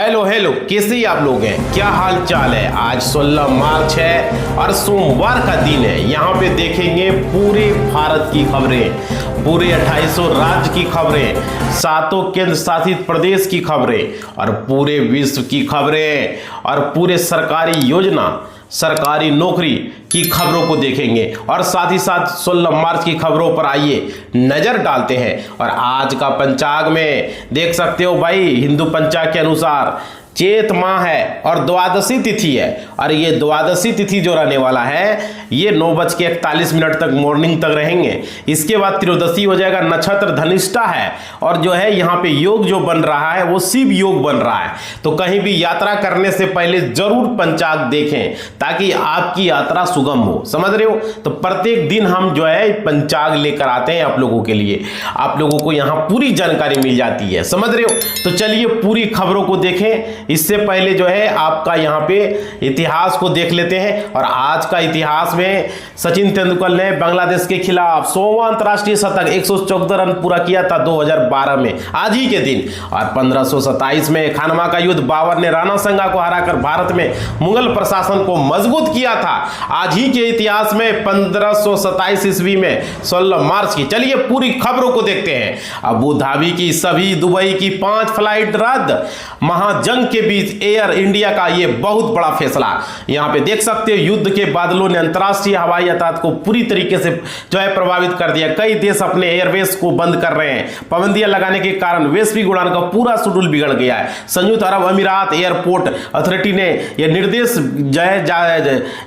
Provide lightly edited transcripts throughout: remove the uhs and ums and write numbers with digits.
Hello hello, कैसे आप लोग हैं? क्या हाल चाल है? आज 16 मार्च है और सोमवार का दिन है। यहाँ पे देखेंगे पूरे भारत की खबरें, पूरे 2800 राज्य की खबरें, 7 केंद्र शासित प्रदेश की खबरें और पूरे विश्व की खबरें और पूरे सरकारी योजना, सरकारी नौकरी की खबरों को देखेंगे। और साथ ही साथ 16 मार्च की खबरों पर आइए नजर डालते हैं। और आज का पंचांग में देख सकते हो भाई, हिंदू पंचांग के अनुसार चैत माह है और द्वादशी तिथि है। और ये द्वादशी तिथि जो रहने वाला है ये 9:41 तक मॉर्निंग तक रहेंगे। इसके बाद त्रयोदशी हो जाएगा, नक्षत्र धनिष्ठा है और जो है यहाँ पे योग जो बन रहा है वो शिव योग बन रहा है। तो कहीं भी यात्रा करने से पहले जरूर पंचांग देखें ताकि आपकी यात्रा सुगम हो, समझ रहे हो। तो प्रत्येक दिन हम जो है पंचांग लेकर आते हैं आप लोगों के लिए, आप लोगों को यहाँ पूरी जानकारी मिल जाती है, समझ रहे हो। तो चलिए पूरी खबरों को देखें। इससे पहले जो है आपका यहाँ पे इतिहास को देख लेते हैं। और आज का इतिहास में सचिन तेंदुलकर ने बांग्लादेश के खिलाफ 100वां अंतरराष्ट्रीय शतक 114 रन पूरा किया था 2012 में, आज ही के दिन। और 1527 में खानवा का युद्ध, बाबर ने राणा संगा को हराकर भारत में मुगल प्रशासन को मजबूत किया था, आज ही के इतिहास में 1527 ईस्वी में 16 मार्च की। चलिए पूरी खबरों को देखते हैं। अबू धाबी की सभी दुबई की 5 फ्लाइट रद्द, महाजंग के बीच एयर इंडिया का ये बहुत बड़ा फैसला। यहां पे देख सकते हो युद्ध के बादलों ने अंतरराष्ट्रीय हवाई यातायात को पूरी तरीके से जो है प्रभावित कर दिया। कई देश अपने एयरवेज को बंद कर रहे हैं। पाबंदियां लगाने के कारण वैश्विक उड़ान का पूरा शेड्यूल बिगड़ गया है। संयुक्त अरब अमीरात एयरपोर्ट अथॉरिटी ने यह निर्देश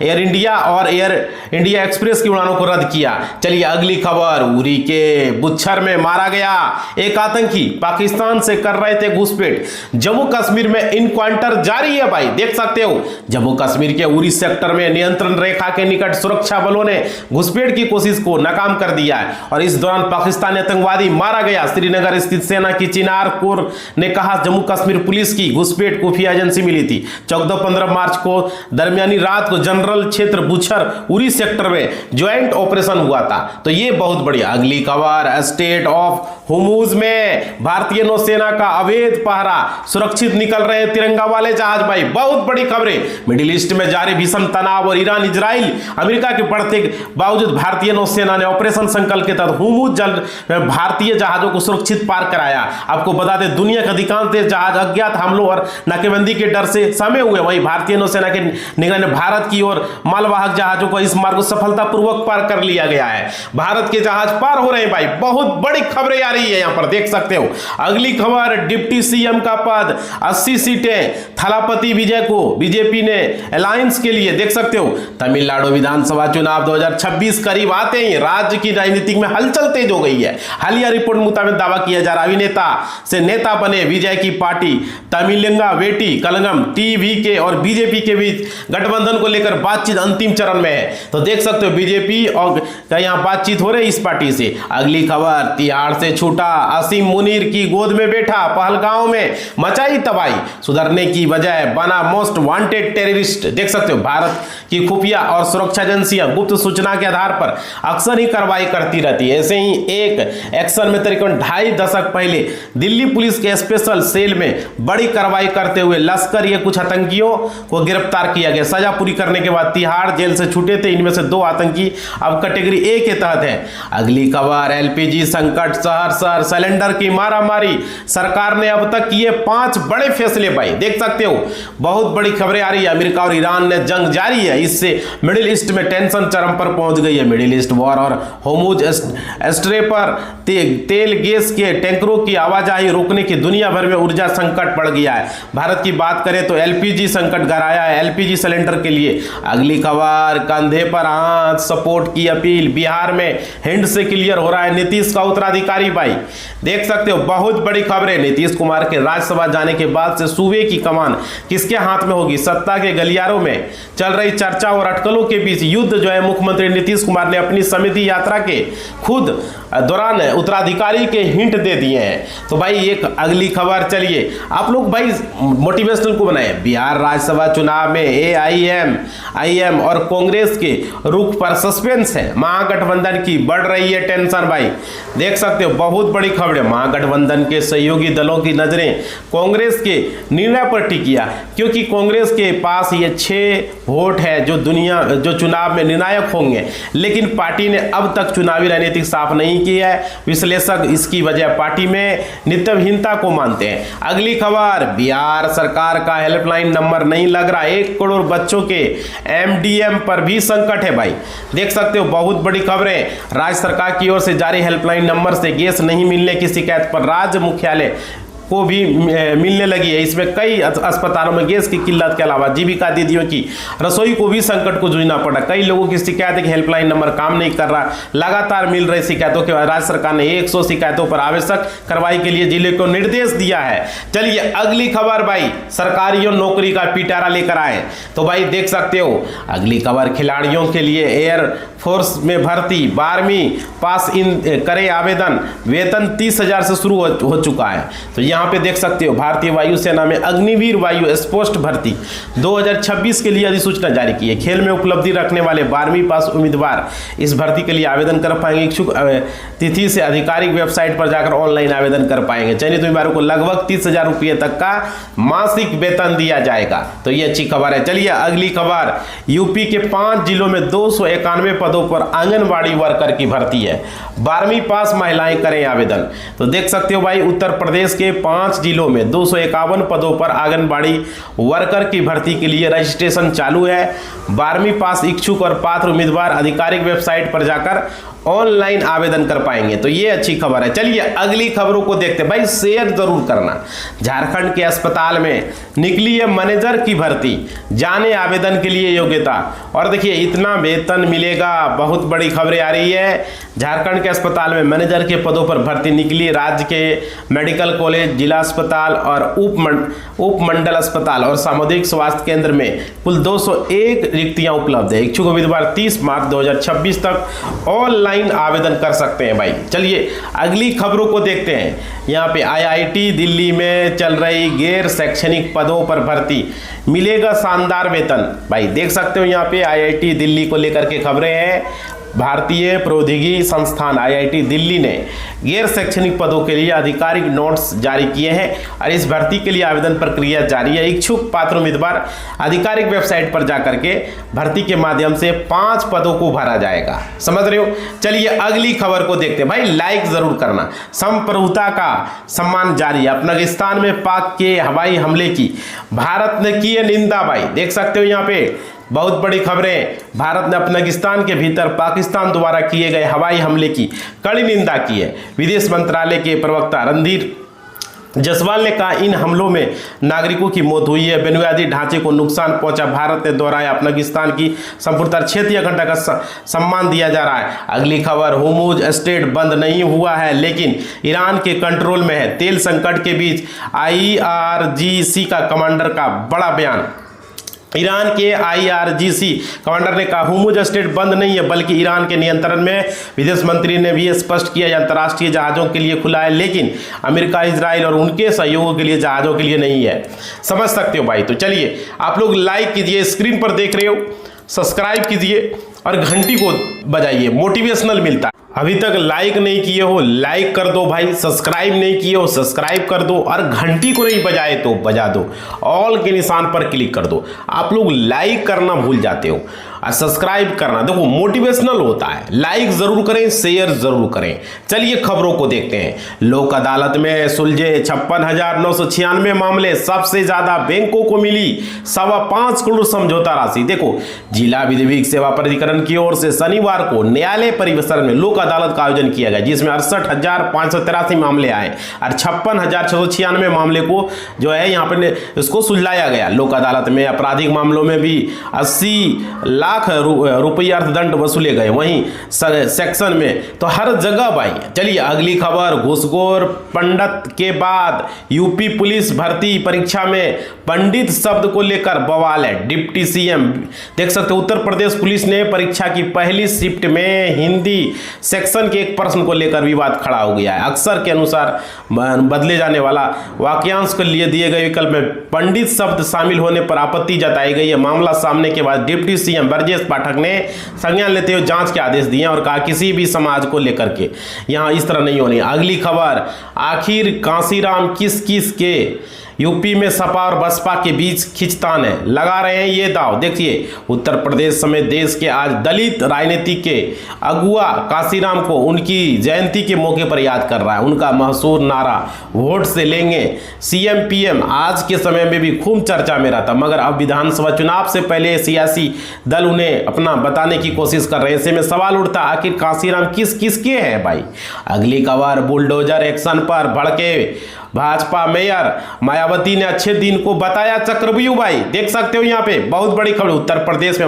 एयर इंडिया और एयर इंडिया एक्सप्रेस की उड़ानों को रद्द किया। चलिए अगली खबर, उरी के बुच्छर में मारा गया एक आतंकी, पाकिस्तान से कर रहे थे घुसपैठ। जम्मू कश्मीर में इनकाउंटर जारी है भाई, देख सकते हो। जम्मू कश्मीर के उरी सेक्टर में नियंत्रण रेखा के निकट सुरक्षा बलों ने घुसपैठ की कोशिश को नाकाम कर दिया है और इस दौरान पाकिस्तानी आतंकवादी मारा गया। श्रीनगर स्थित सेना की चिनार कोर ने कहा जम्मू कश्मीर पुलिस की घुसपैठ खुफिया एजेंसी मिली थी। 14-15 मार्च को दरमियानी रात को जनरल क्षेत्र बुच्छर उरी सेक्टर में ज्वाइंट ऑपरेशन हुआ था। तो ये बहुत बढ़िया। अगली खबर, स्टेट ऑफ हुर्मुज में भारतीय नौसेना का अवैध पहरा, सुरक्षित निकल रहे तिरंगा वाले जहाज भाई, बहुत बड़ी खबरें। मिडिल ईस्ट में जारी भीषण तनाव और ईरान इजराइल अमेरिका के बढ़ते बावजूद भारतीय नौसेना ने ऑपरेशन संकल्प के तहत हुर्मुज जल भारतीय जहाजों को सुरक्षित पार कराया। आपको बता दें दुनिया के अधिकांश देश जहाज अज्ञात हमलों और नाकेबंदी के डर से समे हुए, वहीं भारतीय नौसेना के निगरानी भारत की ओर मालवाहक जहाजों को इस मार्ग को सफलतापूर्वक पार कर लिया गया है। भारत के जहाज पार हो रहे हैं भाई, बहुत बड़ी खबरें आ रही है यहां पर, देख सकते हो। अगली खबर, डिप्टी सीएम का पद 80 सीटें थलापति विजय को बीजेपी ने अलायंस के लिए, देख सकते हो। तमिलनाडु विधानसभा चुनाव 2026 करीब आते ही राज्य की राजनीति में हलचल तेज हो गई है। हालिया रिपोर्ट मुताबिक दावा किया जा रहा अभिनेता से नेता बने विजय की पार्टी तमिलिंगा वेटी कलगम टीवीके और बीजेपी के बीच गठबंधन को लेकर बातचीत अंतिम चरण में है। तो देख सकते हो बीजेपी और यहां बातचीत हो रही है इस पार्टी से। अगली खबर, तिहाड़ से छूटा असीम मुनीर की गोद में बैठा, पहलगांव में मचाई तबाही, सुधरने की बजाय बना मोस्ट वांटेड टेररिस्ट। देख सकते हो भारत की खुफिया और सुरक्षा एजेंसियां गुप्त सूचना के आधार पर अक्सर ही कार्रवाई करती रहती है। ऐसे ही एक एक्शन में तकरीबन 2.5 दशक पहले दिल्ली पुलिस के स्पेशल सेल में बड़ी कार्रवाई करते हुए लश्कर ये कुछ आतंकियों को गिरफ्तार किया गया। सजा पूरी करने के बाद तिहाड़ जेल से छूटे थे। इनमें से 2 आतंकी अब कैटेगरी ए के तहत है। अगली खबर, एलपीजी संकट, शहर शहर सिलेंडर की मारामारी, सरकार ने अब तक किए 5 बड़े फैसले भाई, देख सकते हो। बहुत बड़ी खबरें आ रही है। अमेरिका और ईरान ने जंग जारी है, इससे मिडिल ईस्ट में टेंशन चरम पर पहुंच गई है। मिडिल ईस्ट वॉर और होर्मुज स्ट्रेट पर तेल गैस के टैंकरों की आवाजाही रोकने की दुनिया भर में ऊर्जा संकट पड़ गया है। भारत की बात करें तो एलपीजी संकट गहराया है एलपीजी सिलेंडर के लिए। अगली खबर, कंधे पर हाथ, सपोर्ट की अपील, बिहार में हिंड से क्लियर हो रहा है नीतीश का उत्तराधिकारी भाई, देख सकते हो। बहुत बड़ी खबरें, नीतीश कुमार के राज्यसभा जाने के बाद से सूबे की कमान किसके हाथ में होगी? सत्ता के गलियारों में चल रही चर्चा और अटकलों के बीच युद्ध जो है मुख्यमंत्री नीतीश कुमार ने अपनी समिति यात्रा के खुद दौरान उत्तराधिकारी के हिंट दे दिए हैं। तो भाई एक अगली खबर, चलिए आप लोग भाई मोटिवेशनल को बनाए। बिहार राज्यसभा चुनाव में एआईएम और कांग्रेस के रुख पर सस्पेंस है। महागठबंधन की बढ़ रही है टेंशन भाई। देख सकते हो बहुत बड़ी खबर है, महागठबंधन के सहयोगी दलों की नजरें कांग्रेस के निर्णय पर टिकी है, क्योंकि कांग्रेस के पास ये 6 वोट है जो चुनाव में निर्णायक होंगे, लेकिन पार्टी ने अब तक चुनावी रणनीति साफ नहीं की है। विश्लेषक इसकी वजह पार्टी में नित्यहीनता को मानते हैं। अगली खबर, बिहार सरकार का हेल्पलाइन नंबर नहीं लग रहा, 1 करोड़ बच्चों के एमडीएम पर भी संकट है भाई। देख सकते हो बहुत बड़ी खबरें, राज्य सरकार की ओर से जारी हेल्पलाइन नंबर से गैस नहीं मिलने की शिकायत पर राज्य मुख्यालय को भी मिलने लगी है। इसमें कई अस्पतालों में गैस की किल्लत के अलावा जीविका दीदियों की रसोई को भी संकट को जूझना पड़ा। कई लोगों की शिकायत है कि हेल्पलाइन नंबर काम नहीं कर रहा। लगातार मिल रही शिकायतों के बाद राज्य सरकार ने 100 शिकायतों पर आवश्यक कार्रवाई के लिए जिले को निर्देश दिया है। चलिए अगली खबर भाई, सरकारियों नौकरी का पिटारा लेकर आए। तो भाई देख सकते हो अगली खबर, खिलाड़ियों के लिए एयर फोर्स में भर्ती 12वीं पास करे आवेदन, वेतन 30,000 से शुरू हो चुका है। तो यहाँ पे देख सकते हो भारतीय वायुसेना में अग्निवीर वायु स्पोस्ट भर्ती 2026 के लिए अधिसूचना जारी की है। खेल में उपलब्धि रखने वाले 12वीं पास उम्मीदवार इस भर्ती के लिए आवेदन कर पाएंगे। इच्छुक तिथि से आधिकारिक वेबसाइट पर जाकर ऑनलाइन आवेदन कर पाएंगे। चयनित उम्मीदवारों को लगभग 30,000 रुपये तक का मासिक वेतन दिया जाएगा। तो ये अच्छी खबर है। चलिए अगली खबर, यूपी के 5 जिलों में 291 पदों पर आंगनबाड़ी वर्कर की भर्ती है। 12वीं पास महिलाएं करें आवेदन। तो देख सकते हो भाई उत्तर प्रदेश के 5 जिलों में 251 पदों पर आंगनबाड़ी वर्कर की भर्ती के लिए रजिस्ट्रेशन चालू है। 12वीं पास इच्छुक और पात्र उम्मीदवार आधिकारिक वेबसाइट पर जाकर ऑनलाइन आवेदन कर पाएंगे। तो ये अच्छी खबर है। चलिए अगली खबरों को देखते हैं भाई, शेयर जरूर करना। झारखंड के अस्पताल में निकली है मैनेजर की भर्ती, जाने आवेदन के लिए योग्यता। और देखिए इतना वेतन मिलेगा, बहुत बड़ी खबरें आ रही है। झारखंड के अस्पताल में मैनेजर के पदों पर भर्ती निकली। राज्य के मेडिकल कॉलेज, जिला अस्पताल और उपमंडल अस्पताल और सामुदायिक स्वास्थ्य केंद्र में कुल 201 रिक्तियां उपलब्ध है। इच्छुक उम्मीदवार 30 मार्च 2026 तक ऑनलाइन आवेदन कर सकते हैं भाई। चलिए अगली खबरों को देखते हैं। यहाँ पे आईआईटी दिल्ली में चल रही गैर शैक्षणिक पदों पर भर्ती, मिलेगा शानदार वेतन। भाई देख सकते हो यहाँ पे आईआईटी दिल्ली को लेकर के खबरें हैं। भारतीय प्रौद्योगिकी संस्थान आईआईटी दिल्ली ने गैर शैक्षणिक पदों के लिए आधिकारिक नोट्स जारी किए हैं और इस भर्ती के लिए आवेदन प्रक्रिया जारी है। इच्छुक पात्र उम्मीदवार आधिकारिक वेबसाइट पर जाकर के भर्ती के माध्यम से 5 पदों को भरा जाएगा। समझ रहे हो। चलिए अगली खबर को देखते हैं भाई, लाइक जरूर करना। संप्रभुता का सम्मान जारी है। अफगानिस्तान में पाक के हवाई हमले की भारत ने की है निंदा। भाई देख सकते हो यहाँ पे बहुत बड़ी खबरें। भारत ने अफगानिस्तान के भीतर पाकिस्तान द्वारा किए गए हवाई हमले की कड़ी निंदा की है। विदेश मंत्रालय के प्रवक्ता रणधीर जायसवाल ने कहा इन हमलों में नागरिकों की मौत हुई है, बुनियादी ढांचे को नुकसान पहुंचा। भारत ने दोहराया अफगानिस्तान की संपूर्ण क्षेत्रीय अखंडता का सम्मान दिया जा रहा है। अगली खबर, होर्मुज स्ट्रेट बंद नहीं हुआ है लेकिन ईरान के कंट्रोल में है। तेल संकट के बीच IRGC का कमांडर का बड़ा बयान। ईरान के IRGC कमांडर ने कहा होर्मुज स्ट्रेट बंद नहीं है बल्कि ईरान के नियंत्रण में। विदेश मंत्री ने भी स्पष्ट किया अंतर्राष्ट्रीय जहाजों के लिए खुला है लेकिन अमेरिका, इजराइल और उनके सहयोगों के लिए जहाजों के लिए नहीं है। समझ सकते हो भाई। तो चलिए आप लोग लाइक कीजिए, स्क्रीन पर देख रहे हो, सब्सक्राइब कीजिए और घंटी को बजाइए, मोटिवेशनल मिलता है। अभी तक लाइक नहीं किए हो लाइक कर दो भाई, सब्सक्राइब नहीं किए हो सब्सक्राइब कर दो और घंटी को नहीं बजाए तो बजा दो, ऑल के निशान पर क्लिक कर दो। आप लोग लाइक करना भूल जाते हो और सब्सक्राइब करना, देखो मोटिवेशनल होता है। लाइक जरूर करें, शेयर जरूर करें। चलिए खबरों को देखते हैं। लोक अदालत में सुलझे 56,996 मामले, सबसे ज्यादा बैंकों को मिली 5.25 करोड़ समझौता राशि। देखो जिला विधिक सेवा प्राधिकरण की ओर से शनिवार को न्यायालय परिसर में लोक अदालत का आयोजन किया गया जिसमें 68,583 मामले आए और 56,696 मामले को जो है यहाँ पर इसको सुलझाया गया। लोक अदालत में आपराधिक मामलों में भी 80 लाख रुपये अर्थदंड वसूले गए, वहीं सेक्शन में तो हर जगह भाई। चलिए अगली खबर, घूसखोर पंडित के बाद यूपी पुलिस भर्ती परीक्षा में पंडित शब्द को लेकर बवाल है। डिप्टी CM देख सकते हो उत्तर प्रदेश पुलिस ने परीक्षा की पहली शिफ्ट में हिंदी सेक्शन के एक प्रश्न को लेकर विवाद खड़ा हो गया है। अक्सर के अनुसार बदले जाने वाला वाक्यांश के लिए दिए गए विकल्प में पंडित शब्द शामिल होने पर आपत्ति जताई गई है। मामला सामने के बाद डिप्टी CM ब्रजेश पाठक ने संज्ञान लेते हुए जांच के आदेश दिए और कहा किसी भी समाज को लेकर के यहाँ इस तरह नहीं होनी। अगली खबर, आखिर कांसीराम किस किस के यूपी में सपा और बसपा के बीच खिंचतान है, लगा रहे हैं ये दाव। देखिए उत्तर प्रदेश समेत देश के आज दलित राजनीति के अगुआ कांसीराम को उनकी जयंती के मौके पर याद कर रहा है। उनका मशहूर नारा वोट से लेंगे सीएम पीएम आज के समय में भी खूब चर्चा में रहा था, मगर अब विधानसभा चुनाव से पहले सियासी दल उन्हें अपना बताने की कोशिश कर रहे हैं। ऐसे में सवाल उठता आखिर कांसीराम किस किसके हैं भाई। अगली खबर, बुलडोजर एक्शन पर भड़के भाजपा मेयर मायावती ने अच्छे दिन को बताया चक्रव्यूह भाई। देख सकते हो यहाँ पे बहुत बड़ी खबर, उत्तर प्रदेश में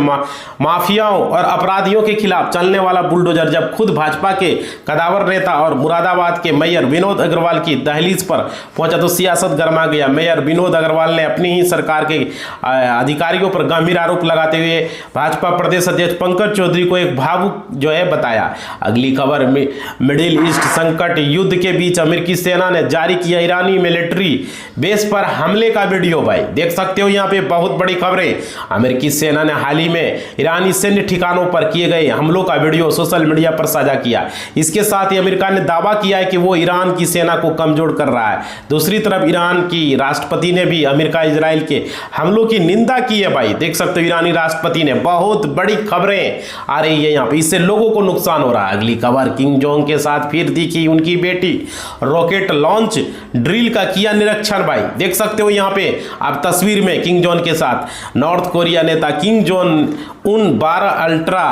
माफियाओं और अपराधियों के खिलाफ चलने वाला बुलडोजर जब खुद भाजपा के कदावर नेता और मुरादाबाद के मेयर विनोद अग्रवाल की दहलीज पर पहुंचा तो सियासत गर्मा गया। मेयर विनोद अग्रवाल ने अपनी ही सरकार के अधिकारियों पर गंभीर आरोप लगाते हुए भाजपा प्रदेश अध्यक्ष पंकज चौधरी को एक भावुक जो है बताया। अगली खबर, मिडिल ईस्ट संकट युद्ध के बीच अमेरिकी सेना ने जारी किया ईरानी मिलिट्री बेस पर हमले का वीडियो भाई। देख सकते हो यहाँ पे बहुत बड़ी खबरें, अमेरिकी सेना ने हाल ही में ईरानी सैन्य ठिकानों पर किए गए हमलों का वीडियो सोशल मीडिया पर साझा किया। इसके साथ ही अमेरिका ने दावा किया है कि वो ईरान की सेना को कमजोर कर रहा है। दूसरी तरफ ईरान की राष्ट्रपति ने भी अमेरिका इजराइल के हमलों की निंदा की है भाई। देख सकते हो ईरानी राष्ट्रपति ने, बहुत बड़ी खबरें आ रही है यहाँ पे, इससे लोगों को नुकसान हो रहा है। अगली खबर, किम जोंग के साथ फिर दिखी उनकी बेटी, रॉकेट लॉन्च ड्रिल का किया निरीक्षण भाई। देख सकते हो यहाँ पे आप तस्वीर में किम जोंग के साथ नॉर्थ कोरिया नेता Kim Jong Un 12 ultra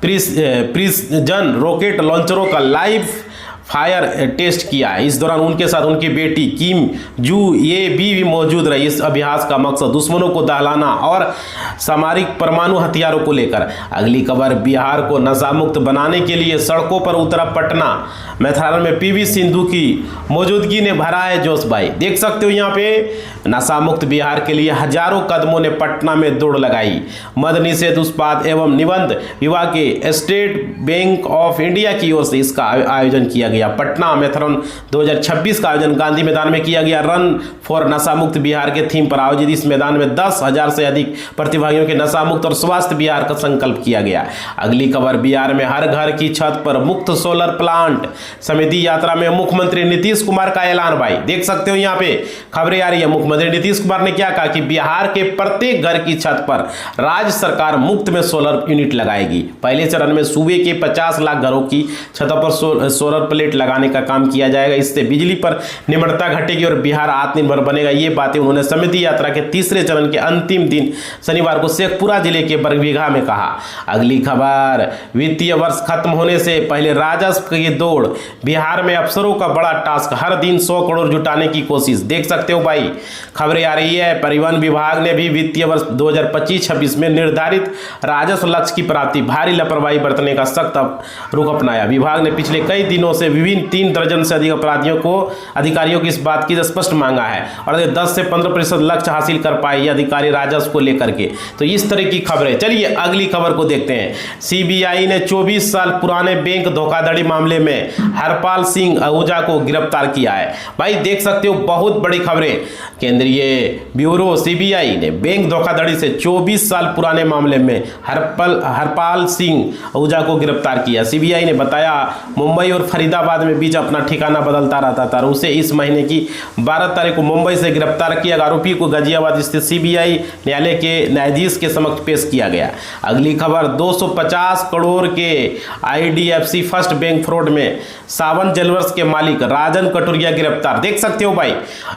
precision rocket लॉन्चरों का लाइव फायर टेस्ट किया है। इस दौरान उनके साथ उनकी बेटी किम जू ये भी मौजूद रही। इस अभ्यास का मकसद दुश्मनों को दहलाना और सामरिक परमाणु हथियारों को लेकर। अगली खबर, बिहार को नशा मुक्त बनाने के लिए सड़कों पर उतरा पटना मैथारन में पीवी सिंधु की मौजूदगी ने भरा है जोश भाई। देख सकते हो यहाँ पे नशा मुक्त बिहार के लिए हजारों कदमों ने पटना में दौड़ लगाई। मद निषेध उत्पाद एवं निबंध विभाग के स्टेट बैंक ऑफ इंडिया की ओर से इसका आयोजन किया गया। पटना मैथारन 2026 का आयोजन गांधी मैदान में किया गया। रन फॉर नशा मुक्त बिहार के थीम पर आयोजित इस मैदान में 10,000 से अधिक प्रतिभागियों के नशा मुक्त और स्वास्थ्य बिहार का संकल्प किया गया। अगली खबर, बिहार में हर घर की छत पर मुफ्त सोलर प्लांट समिति यात्रा में मुख्यमंत्री नीतीश कुमार का ऐलान भाई। देख सकते हो यहाँ पे खबरें आ रही है। मुख्यमंत्री नीतीश कुमार ने क्या कहा कि बिहार के प्रत्येक घर की छत पर राज्य सरकार मुफ्त में सोलर यूनिट लगाएगी। पहले चरण में सूबे के 50 लाख घरों की छतों पर सोलर प्लेट लगाने का काम किया जाएगा। इससे बिजली पर निर्भरता घटेगी और बिहार आत्मनिर्भर बनेगा। ये बातें उन्होंने समिति यात्रा के तीसरे चरण के अंतिम दिन शनिवार को शेखपुरा जिले के बरबीघा में कहा। अगली खबर, वित्तीय वर्ष खत्म होने से पहले राजस्व की दौड़, बिहार में अफसरों का बड़ा टास्क, हर दिन 100 करोड़ जुटाने की कोशिश। देख सकते हो भाई खबरें आ रही है। परिवहन विभाग ने भी वित्तीय वर्ष 2025-26 में निर्धारित राजस्व लक्ष्य की प्राप्ति भारी लापरवाही बरतने का सख्त रुख अपनाया। विभाग ने पिछले कई दिनों से विभिन्न 3 दर्जन से अधिक अधिकारियों की इस बात की स्पष्ट मांगा है और 10 से 15% लक्ष्य हासिल कर पाए ये अधिकारी राजस्व को लेकर के। तो इस तरह की खबरें। चलिए अगली खबर को देखते हैं। सीबीआई ने 24 साल पुराने बैंक धोखाधड़ी मामले में हरपाल सिंह आहूजा को गिरफ्तार किया है भाई। देख सकते हो बहुत बड़ी खबरें। केंद्रीय ब्यूरो सीबीआई ने बैंक धोखाधड़ी से 24 साल पुराने मामले में हरपाल सिंह आहूजा को गिरफ्तार किया। सीबीआई ने बताया मुंबई और फरीदाबाद में बीच अपना ठिकाना बदलता रहता था। उसे इस महीने की 12 तारीख को मुंबई से गिरफ्तार किया। आरोपी को गाजियाबाद स्थित सीबीआई न्यायालय के न्यायाधीश के समक्ष पेश किया गया। अगली खबर, 250 करोड़ के आईडीएफसी फर्स्ट बैंक फ्रॉड में सावन ज्वेलर्स के मालिक राजन कटोरिया गिरफ्तार। देख सकते हो भाई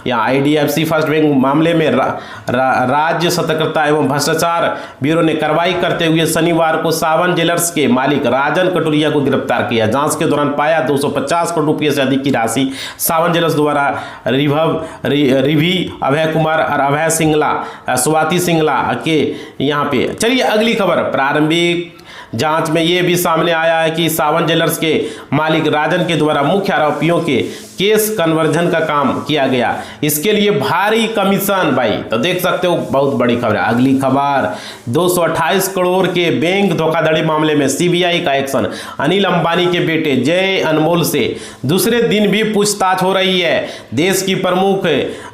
यहाँ आईडीएफसी फर्स्ट बैंक मामले में राज्य सतर्कता एवं भ्रष्टाचार ब्यूरो ने कार्रवाई करते हुए शनिवार को सावन ज्वेलर्स के मालिक राजन कटोरिया को गिरफ्तार किया। जांच के दौरान पाया 250 करोड़ रुपये से अधिक की राशि सावन ज्वेलर्स द्वारा रिभी अभय कुमार और अभय सिंगला स्वाति सिंगला के यहाँ पे। चलिए अगली खबर, प्रारंभिक जांच में यह भी सामने आया है कि सावन ज्वेलर्स के मालिक राजन के द्वारा मुख्य आरोपियों के केस कन्वर्जन का काम किया गया। इसके लिए भारी कमीशन भाई। तो देख सकते हो बहुत बड़ी खबर है। अगली खबर, 228 करोड़ के बैंक धोखाधड़ी मामले में सीबीआई का एक्शन। अनिल अंबानी के बेटे जय अनमोल से दूसरे दिन भी पूछताछ हो रही है। देश की प्रमुख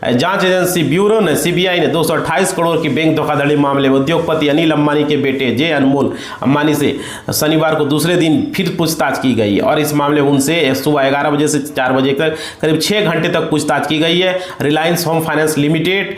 जांच एजेंसी ब्यूरो ने सीबीआई ने 228 करोड़ की बैंक धोखाधड़ी मामले में उद्योगपति अनिल अंबानी के बेटे जे अनमोल अंबानी से शनिवार को दूसरे दिन फिर पूछताछ की गई और इस मामले में उनसे सुबह 11 बजे से 4 बजे तक करीब 6 घंटे तक पूछताछ की गई है। Reliance home finance limited